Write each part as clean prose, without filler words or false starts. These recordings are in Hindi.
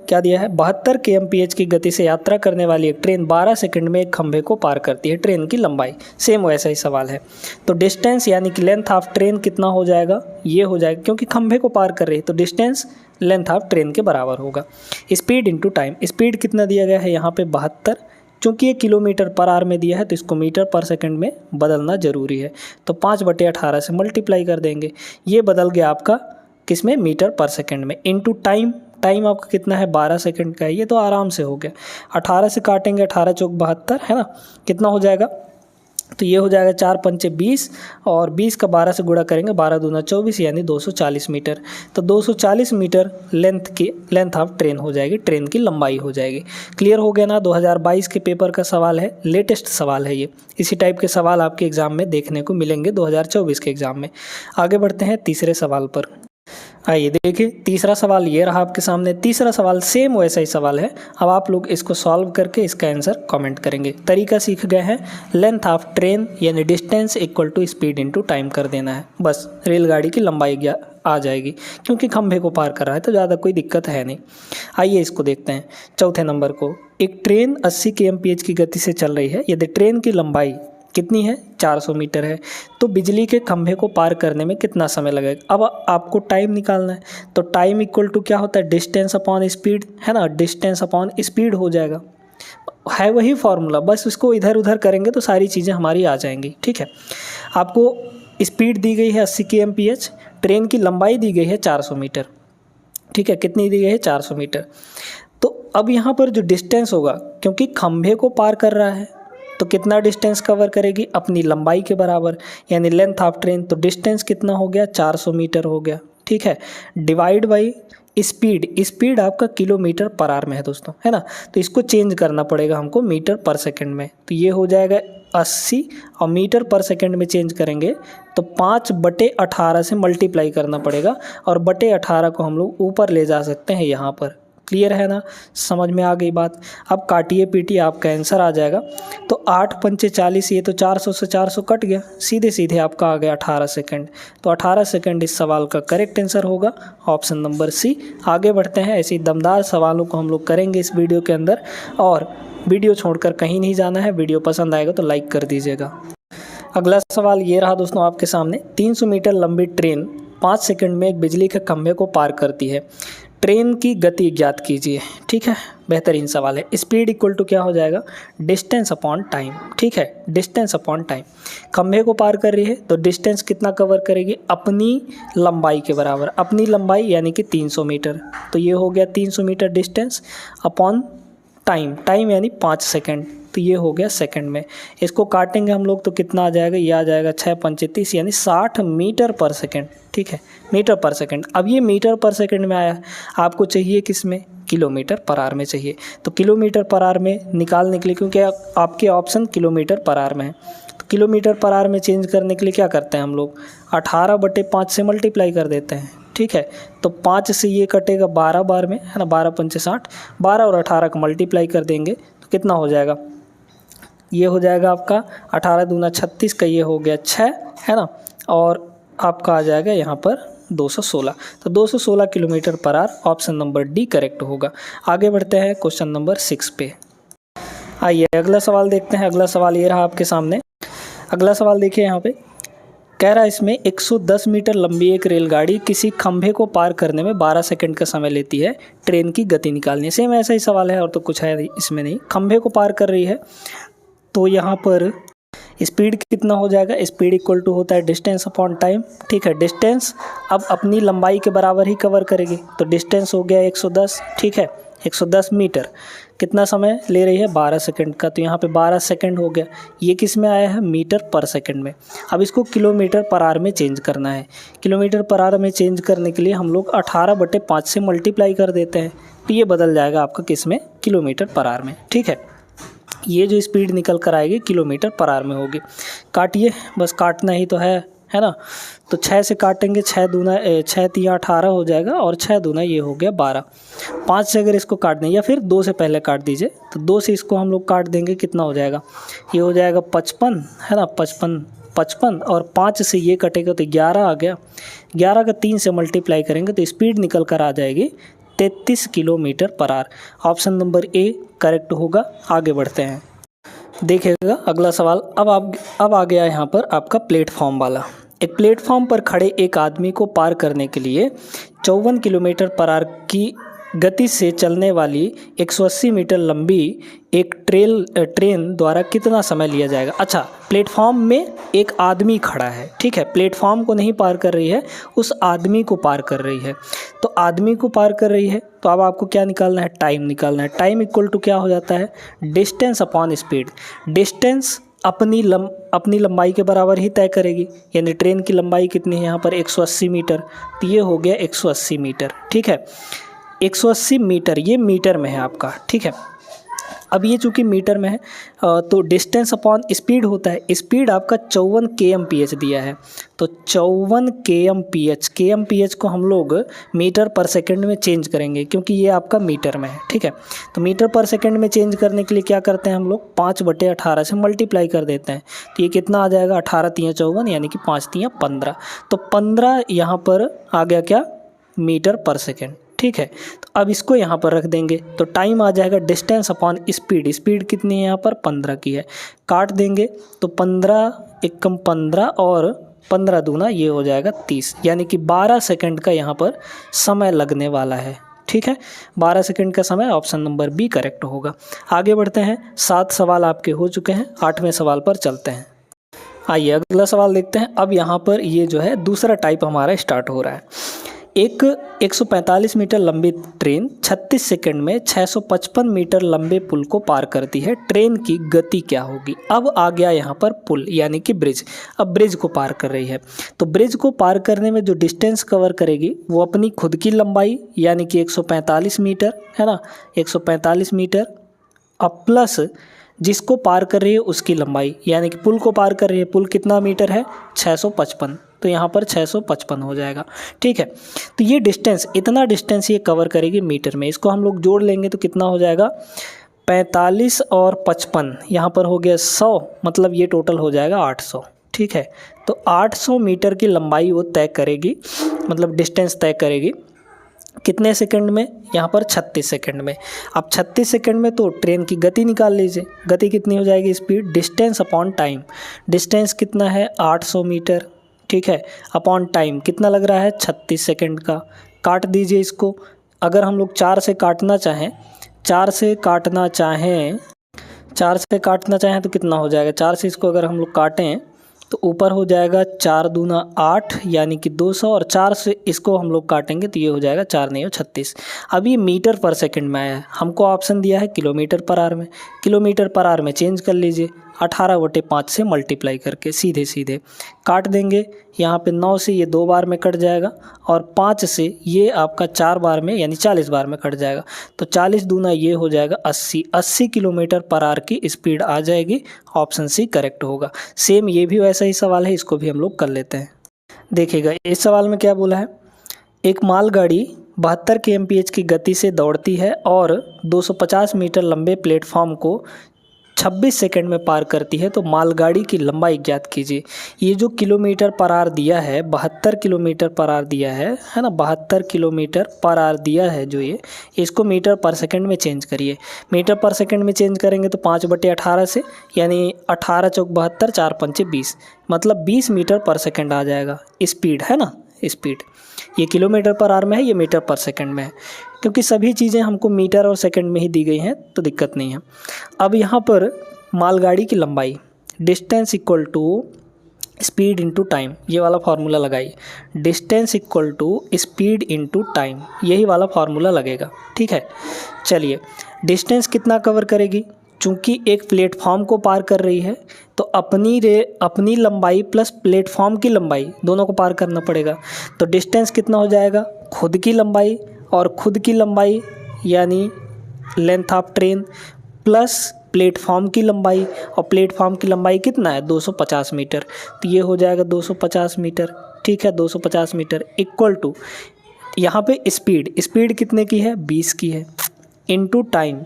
क्या दिया है, 72 kmph की गति से यात्रा करने वाली एक ट्रेन 12 सेकंड में एक खंभे को पार करती है। ट्रेन की लंबाई, सेम वैसा ही सवाल है। तो डिस्टेंस यानी कि लेंथ ऑफ ट्रेन कितना हो जाएगा, ये हो जाएगा, क्योंकि खंभे को पार कर रही है तो डिस्टेंस लेंथ ऑफ ट्रेन के बराबर होगा। स्पीड इंटू टाइम, स्पीड कितना दिया गया है यहाँ पे 72, चूँकि ये किलोमीटर पर आवर में दिया है तो इसको मीटर पर सेकंड में बदलना ज़रूरी है। तो 5/18 से मल्टीप्लाई कर देंगे, ये बदल गया आपका किस में, मीटर पर सेकंड में। इनटू टाइम, टाइम आपका कितना है, 12 सेकंड का है, ये तो आराम से हो गया। 18 से काटेंगे, 18 चौक 72 है ना, कितना हो जाएगा, तो ये हो जाएगा 4 पंचे 20 और 20 का 12 से गुणा करेंगे, 12 दूना 24 यानी 240 मीटर। तो 240 मीटर लेंथ ऑफ ट्रेन हो जाएगी, ट्रेन की लंबाई हो जाएगी। क्लियर हो गया ना। 2022 के पेपर का सवाल है, लेटेस्ट सवाल है ये। इसी टाइप के सवाल आपके एग्जाम में देखने को मिलेंगे 2024 के एग्जाम में। आगे बढ़ते हैं तीसरे सवाल पर। आइए देखिए, तीसरा सवाल ये रहा आपके सामने। तीसरा सवाल सेम वैसा ही सवाल है। अब आप लोग इसको सॉल्व करके इसका आंसर कमेंट करेंगे। तरीका सीख गए हैं, लेंथ ऑफ ट्रेन यानी distance equal to speed into time कर देना है, बस रेलगाड़ी की लंबाई आ जाएगी, क्योंकि खंभे को पार कर रहा है तो ज़्यादा कोई दिक्कत है नहीं। आइए इसको देखते हैं चौथे नंबर को। एक ट्रेन 80 kmph की गति से चल रही है। यदि ट्रेन की लंबाई कितनी है, 400 मीटर है, तो बिजली के खंभे को पार करने में कितना समय लगेगा। अब आपको टाइम निकालना है, तो टाइम इक्वल टू क्या होता है, डिस्टेंस अपॉन स्पीड, है ना, डिस्टेंस अपॉन स्पीड हो जाएगा, है वही फॉर्मूला, बस उसको इधर उधर करेंगे तो सारी चीज़ें हमारी आ जाएंगी। ठीक है, आपको स्पीड दी गई है 80 kmph, ट्रेन की लंबाई दी गई है 400 मीटर। ठीक है, कितनी दी गई है, 400 मीटर। तो अब यहाँ पर जो डिस्टेंस होगा, क्योंकि खंभे को पार कर रहा है तो कितना डिस्टेंस कवर करेगी, अपनी लंबाई के बराबर, यानी लेंथ ऑफ ट्रेन। तो डिस्टेंस कितना हो गया, 400 मीटर हो गया। ठीक है, डिवाइड बाई स्पीड, स्पीड आपका किलोमीटर पर आवर में है दोस्तों, है ना, तो इसको चेंज करना पड़ेगा हमको मीटर पर सेकंड में। तो ये हो जाएगा 80 और मीटर पर सेकंड में चेंज करेंगे तो 5/18 से मल्टीप्लाई करना पड़ेगा, और बटे 18 को हम लोग ऊपर ले जा सकते हैं यहाँ पर। क्लियर है ना, समझ में आ गई बात। अब काटिए पीटिए, आपका आंसर आ जाएगा। तो 8 पंचे 40, ये तो 400 से 400 कट गया, सीधे सीधे आपका आ गया 18 सेकंड। तो 18 सेकंड इस सवाल का करेक्ट आंसर होगा, ऑप्शन नंबर सी। आगे बढ़ते हैं, ऐसी दमदार सवालों को हम लोग करेंगे इस वीडियो के अंदर, और वीडियो छोड़कर कहीं नहीं जाना है। वीडियो पसंद आएगा तो लाइक कर दीजिएगा। अगला सवाल ये रहा दोस्तों आपके सामने। 300 मीटर लंबी ट्रेन 5 सेकंड में एक बिजली के खंभे को पार करती है। ट्रेन की गति ज्ञात कीजिए। ठीक है, बेहतरीन सवाल है। स्पीड इक्वल टू क्या हो जाएगा, डिस्टेंस अपॉन टाइम। ठीक है, डिस्टेंस अपॉन टाइम। खंभे को पार कर रही है तो डिस्टेंस कितना कवर करेगी, अपनी लंबाई के बराबर, अपनी लंबाई यानी कि 300 मीटर। तो ये हो गया 300 metre distance upon time, time यानी 5 सेकंड, तो ये हो गया सेकंड में। इसको काटेंगे हम लोग तो कितना आ जाएगा, ये आ जाएगा 6 पंचे 30 यानी 60 मीटर पर सेकंड। ठीक है, मीटर पर सेकंड। अब ये मीटर पर सेकंड में आया, आपको चाहिए किस में, किलोमीटर पर आवर में चाहिए। तो किलोमीटर पर आवर में निकालने के लिए, क्योंकि आपके ऑप्शन किलोमीटर पर आवर में है, तो किलोमीटर पर आवर में चेंज करने के लिए क्या करते हैं हम लोग, 18/5 से मल्टीप्लाई कर देते हैं। ठीक है, तो 5 से ये कटेगा 12 बार में, है ना, 12 पंचे 60, 12 और 18 को मल्टीप्लाई कर देंगे तो कितना हो जाएगा, ये हो जाएगा आपका 18 दूना 36 का, ये हो गया 6, है ना, और आपका आ जाएगा यहाँ पर 216। तो 216 kilometre per hour, option number D correct होगा। आगे बढ़ते हैं क्वेश्चन नंबर 6 पे। आइए अगला सवाल देखते हैं। अगला सवाल ये रहा आपके सामने। अगला सवाल देखिए, यहाँ पे कह रहा है इसमें 110 मीटर लंबी एक रेलगाड़ी किसी खंभे को पार करने में 12 सेकंड का समय लेती है। ट्रेन की गति निकालनी है। सेम ऐसा ही सवाल है, और तो कुछ है इसमें नहीं। खंभे को पार कर रही है तो यहाँ पर स्पीड कितना हो जाएगा, स्पीड इक्वल टू होता है डिस्टेंस अपॉन टाइम। ठीक है, डिस्टेंस अब अपनी लंबाई के बराबर ही कवर करेगी, तो डिस्टेंस हो गया 110। ठीक है, 110 मीटर कितना समय ले रही है, 12 सेकंड का, तो यहाँ पे 12 सेकंड हो गया। ये किस में आया है, मीटर पर सेकंड में। अब इसको किलोमीटर पर आवर में चेंज करना है। किलोमीटर पर आवर में चेंज करने के लिए हम लोग 18/5 से मल्टीप्लाई कर देते हैं, तो ये बदल जाएगा आपका किस में, किलोमीटर पर आवर में। ठीक है, ये जो स्पीड निकल कर आएगी किलोमीटर पर आवर में होगी। काटिए, बस काटना ही तो है ना। तो 6 से काटेंगे, 6 दूना 6 3 18 हो जाएगा, और 6 दूना ये हो गया 12। 5 से अगर इसको काट दें, या फिर 2 से पहले काट दीजिए, तो 2 से इसको हम लोग काट देंगे, कितना हो जाएगा, ये हो जाएगा 55, है ना, 55, और 5 से ये कटेगा तो 11 आ गया। 11 का 3 से मल्टीप्लाई करेंगे तो स्पीड निकल कर आ जाएगी 33 kilometre per hour. Option number A correct होगा। आगे बढ़ते हैं, देखिएगा अगला सवाल। अब आ गया यहाँ पर आपका प्लेटफॉर्म वाला। एक प्लेटफॉर्म पर खड़े एक आदमी को पार करने के लिए 54 किलोमीटर पर आवर की गति से चलने वाली 180 मीटर लंबी एक ट्रेन द्वारा कितना समय लिया जाएगा। अच्छा, प्लेटफॉर्म में एक आदमी खड़ा है, ठीक है, प्लेटफॉर्म को नहीं पार कर रही है, उस आदमी को पार कर रही है। तो आदमी को पार कर रही है तो अब आपको क्या निकालना है, टाइम निकालना है। टाइम इक्वल टू क्या हो जाता है, डिस्टेंस अपॉन स्पीड। डिस्टेंस अपनी लंबाई के बराबर ही तय करेगी, यानी ट्रेन की लंबाई कितनी है यहाँ पर 180 मीटर, तो ये हो गया 180 मीटर, ठीक है। 180 मीटर ये मीटर में है आपका, ठीक है। अब ये चूँकि मीटर में है तो डिस्टेंस अपॉन स्पीड होता है। स्पीड आपका 54 kmph दिया है, तो 54 kmph को हम लोग मीटर पर सेकंड में चेंज करेंगे क्योंकि ये आपका मीटर में है, ठीक है। तो मीटर पर सेकंड में चेंज करने के लिए क्या करते हैं हम लोग, 5/18 से मल्टीप्लाई कर देते हैं। तो ये कितना आ जाएगा, 18 × 3 = 54, यानी कि 5 × 3 = 15। तो 15 यहाँ पर आ गया क्या, मीटर पर सेकेंड, ठीक है। तो अब इसको यहाँ पर रख देंगे तो टाइम आ जाएगा डिस्टेंस अपॉन स्पीड। स्पीड कितनी है यहाँ पर, 15 की है, काट देंगे तो 15 एकम 15 और 15 दूना ये हो जाएगा 30, यानी कि 12 सेकंड का यहाँ पर समय लगने वाला है, ठीक है। 12 सेकंड का समय, ऑप्शन नंबर बी करेक्ट होगा। आगे बढ़ते हैं, 7 सवाल आपके हो चुके हैं, 8वें सवाल पर चलते हैं। आइए अगला सवाल देखते हैं। अब यहाँ पर ये जो है दूसरा टाइप हमारा स्टार्ट हो रहा है। एक 145 मीटर लंबी ट्रेन 36 सेकंड में 655 मीटर लंबे पुल को पार करती है, ट्रेन की गति क्या होगी। अब आ गया यहाँ पर पुल यानी कि ब्रिज। अब ब्रिज को पार कर रही है, तो ब्रिज को पार करने में जो डिस्टेंस कवर करेगी वो अपनी खुद की लंबाई यानी कि 145 मीटर है ना, 145 मीटर अब प्लस जिसको पार कर रही है उसकी लंबाई, यानी कि पुल को पार कर रही है, पुल कितना मीटर है 655, तो यहाँ पर 655 हो जाएगा, ठीक है। तो ये डिस्टेंस, इतना डिस्टेंस ये कवर करेगी मीटर में। इसको हम लोग जोड़ लेंगे तो कितना हो जाएगा, 45 और 55, यहाँ पर हो गया 100, मतलब ये टोटल हो जाएगा 800, ठीक है। तो 800 मीटर की लंबाई वो तय करेगी, मतलब डिस्टेंस तय करेगी कितने सेकंड में, यहाँ पर 36 सेकंड में। अब 36 सेकंड में तो ट्रेन की गति निकाल लीजिए, गति कितनी हो जाएगी, speed, distance upon time. Distance कितना है 800 मीटर, ठीक है, अपॉन टाइम कितना लग रहा है 36 सेकंड का। काट दीजिए इसको, अगर हम लोग 4 से काटना चाहें तो कितना हो जाएगा, 4 से इसको अगर हम लोग काटें तो ऊपर हो जाएगा 4 दूना 8 यानी कि 200, और 4 से इसको हम लोग काटेंगे तो ये हो जाएगा 4 नहीं 36। अब ये मीटर पर सेकंड में आया है, हमको ऑप्शन दिया है किलोमीटर पर आवर में। किलोमीटर पर आवर में चेंज कर लीजिए, 18/5 से मल्टीप्लाई करके सीधे काट देंगे। यहाँ पे 9 से ये 2 बार में कट जाएगा और 5 से ये आपका 4 बार में यानी 40 बार में कट जाएगा। तो 40 दूना ये हो जाएगा 80 किलोमीटर पर आवर की स्पीड आ जाएगी। ऑप्शन सी करेक्ट होगा। सेम ये भी वैसा ही सवाल है, इसको भी हम लोग कर लेते हैं। देखिएगा इस सवाल में क्या बोला है, एक मालगाड़ी 72 kmph की गति से दौड़ती है और 250 मीटर लंबे प्लेटफॉर्म को 26 सेकंड में पार करती है, तो मालगाड़ी की लंबाई ज्ञात कीजिए। ये जो किलोमीटर पर आवर दिया है 72 किलोमीटर पर आवर दिया है ना, 72 किलोमीटर पर आवर दिया है जो ये, इसको मीटर पर सेकंड में चेंज करिए। मीटर पर सेकंड में चेंज करेंगे तो 5/18 से, यानी 18 × 4 = 72, 4 × 5 = 20, मतलब 20 मीटर पर सेकंड आ जाएगा स्पीड, है ना। स्पीड ये किलोमीटर पर आवर में है, ये मीटर पर सेकंड में है, क्योंकि सभी चीज़ें हमको मीटर और सेकंड में ही दी गई हैं तो दिक्कत नहीं है। अब यहाँ पर मालगाड़ी की लंबाई, distance equal to speed into time, ये वाला फार्मूला लगाइए। Distance equal to speed into time, यही वाला फार्मूला लगेगा, ठीक है। चलिए डिस्टेंस कितना कवर करेगी, चूँकि एक प्लेटफॉर्म को पार कर रही है तो अपनी लंबाई प्लस प्लेटफॉर्म की लंबाई दोनों को पार करना पड़ेगा। तो डिस्टेंस कितना हो जाएगा, खुद की लंबाई और खुद की लंबाई यानी length of train plus platform की लंबाई, और प्लेटफॉर्म की लंबाई कितना है 250 मीटर, तो ये हो जाएगा 250 मीटर, ठीक है। 250 मीटर इक्वल टू यहाँ पे स्पीड कितने की है 20 की है, इनटू टाइम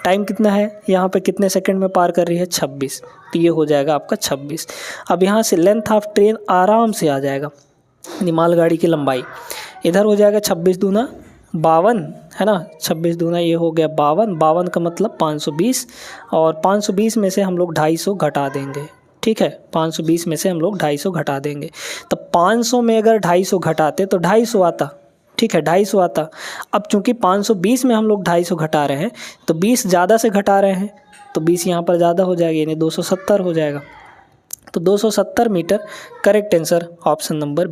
कितना है यहाँ पे, कितने सेकंड में पार कर रही है 26, तो ये हो जाएगा आपका 26। अब यहाँ से लेंथ ऑफ ट्रेन आराम से आ जाएगा, मालगाड़ी की लंबाई इधर हो जाएगा 26 दूना 52 है ना, 26 दूना ये हो गया 52, 52 का मतलब 520, और 520 में से हम लोग 250 घटा देंगे। ठीक है, 520 में से हम लोग 250 घटा देंगे। तो 500 में अगर 250 घटाते तो 250 आता। ठीक है, 250 आता। अब चूंकि 520 में हम लोग 250 घटा रहे हैं तो 20 ज़्यादा से घटा रहे हैं, तो 20 यहाँ पर ज़्यादा हो जाएगा, यानी 270 हो जाएगा। तो 270 metre correct answer option number B.